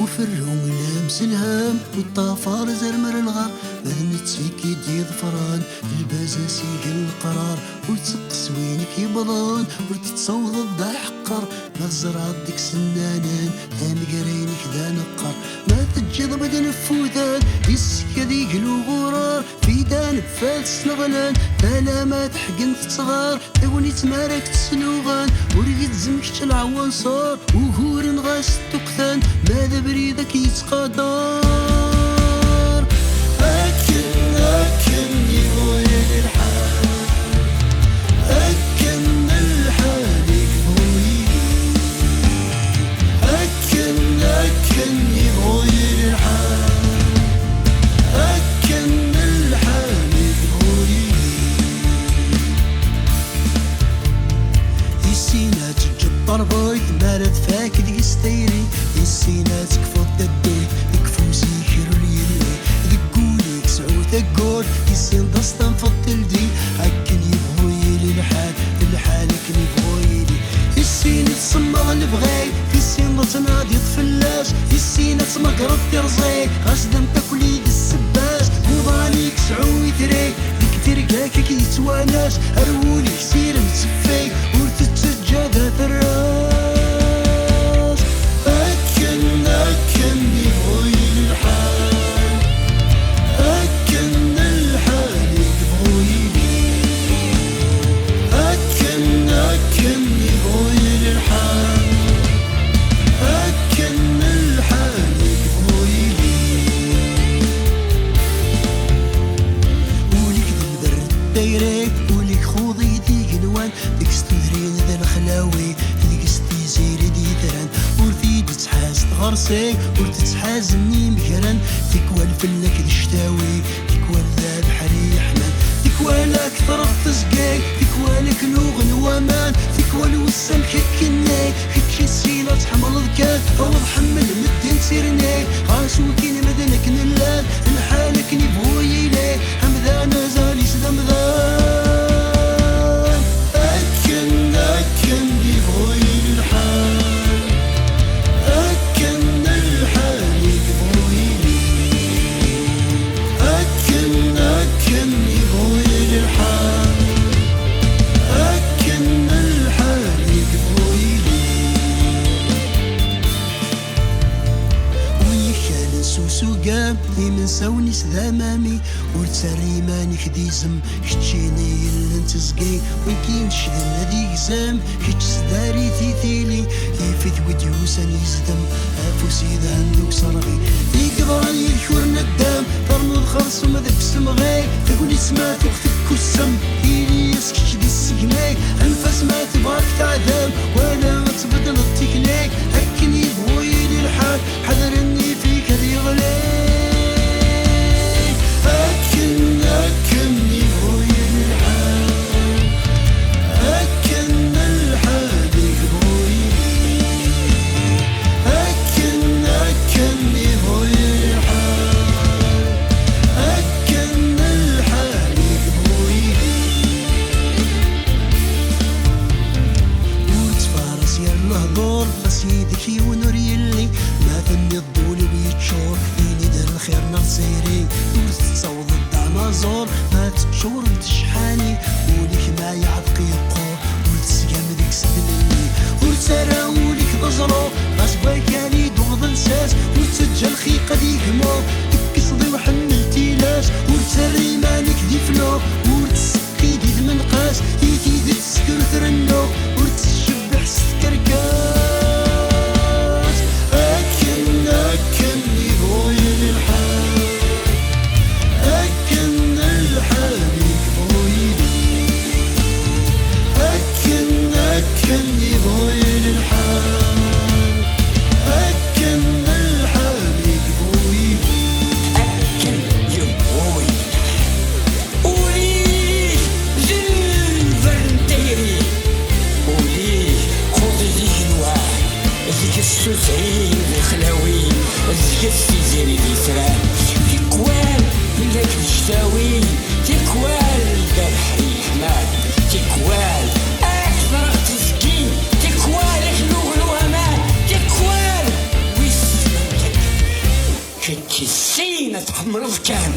فرهم لامس الهام والطافار زرمر الغار مهنت فيك يدي ظفران البازاسي القرار وتسقس وينك يبضان وتتصوض الضا حقر ما تزرع ديك سنانان هام قرينك ذا نقر ما تجيض بدن فوتان يسك ذيك الغرار في دان بفالس نغلان فلا ما تحقن تصغار تقولي تمارك تسلوغان وريد زمكت العوان صار وهور غاس تقثان ماذا بريدك يتقدر أكن يبويل الحال أكن الحال يكبويلي أكن يبويل الحال أكن الحال يكبويلي يسينا تجبر بويت مالت فاكد يستيري يسينا تكفض الدوي يكفو سيكر ليلي ذقولي كسعو ثقول يسين دستان فضل دي هكن يبغويلي الحال كن يبغويلي يسين تصمغ البغاي يسين تناضي طفلاش يسين تمقرب ترزي غاشدم تاكلي السباش وضالي كسعو يثري ديك ترقاك كيتواناش أرولي كسير متسفي ورتتجادا ثراش أكن يبغويل الحال أكن الحال يبغويلي أكن يبغويل الحال أكن الحال يبغويلي وليك دبر الدايري وليك خوضي ديك نوان ديك ستدرين ذا الخلاوي ديك ستيزيري دي دران ورثي تتحاز تغرسي ورتتحازني مكران تكوال فلك الشتاوي تكوال ذا بحري حنان تكوال أكثر التزقاي تكوالك نوغن ومان تكوال وسام كناي كي السيلة تحمل ذكان أو محمد مدين سيرني غاسو كين مدنك نلان الحالك نبويلي همذان زالي سدمذان أكن يبغويل الحال أكن الحال يبغويلي أكن يبغويل الحال أكن الحال يبغويلي ويكال سوسو قام من سوني سذامامي ورتسري مانك ديزم كتشيني اللي نتزقي ويكين شذن ذي زام كتش سداري تيثيلي يفيد وديوسان يزدم أفوسي ذا عندك صرغي يقضاني الكور ندام طرن الخرص ومذب سمغي تقولي سمات وقتك كسم إلي يسكش دي السقناي أنفاس ما تبغاك تعدام ولا تبدل التكنيك هكن يبغويلي الحال حذرني فيك هذي غلي أكن يبغويل الحال أكن الحال يبغويلي أكن يبغويل الحال أكن الحال يبغويلي وتفارس يلا دور فسيدك ونور يلي ما ثني الضول ويتشور يني دار الخير نغسيري وتتصوض الدعنازور ما تتشور تشحاني وليك ما يعرق يقور وتسقام ديك سدلني وتسرى وليك ضجرو غاش بايكاني دوغ نساس وتسجى الخيقة ديك مو تكسضي وحملتي لاش وتسري مالك دي فلو وتسقي دي المنقاش يتي دي تسكر ثرنو وتشبح ستكركاش أكن يبغويل الحال أكن الحال يبغويلي أكن يبغويل الحال أكن الحال يبغويلي أكن يبغويل وليه زنفرنتيري وليه خذي ذيك نوار ذيك السوسعين الخلاوي ذيك السيزيري دي سران تكوال ملك الشتاوي تكوال البحري حماد تكوال أكثر تسكين تكوال حلو الومان تكوال ويسلم لك شي السين تحملض كان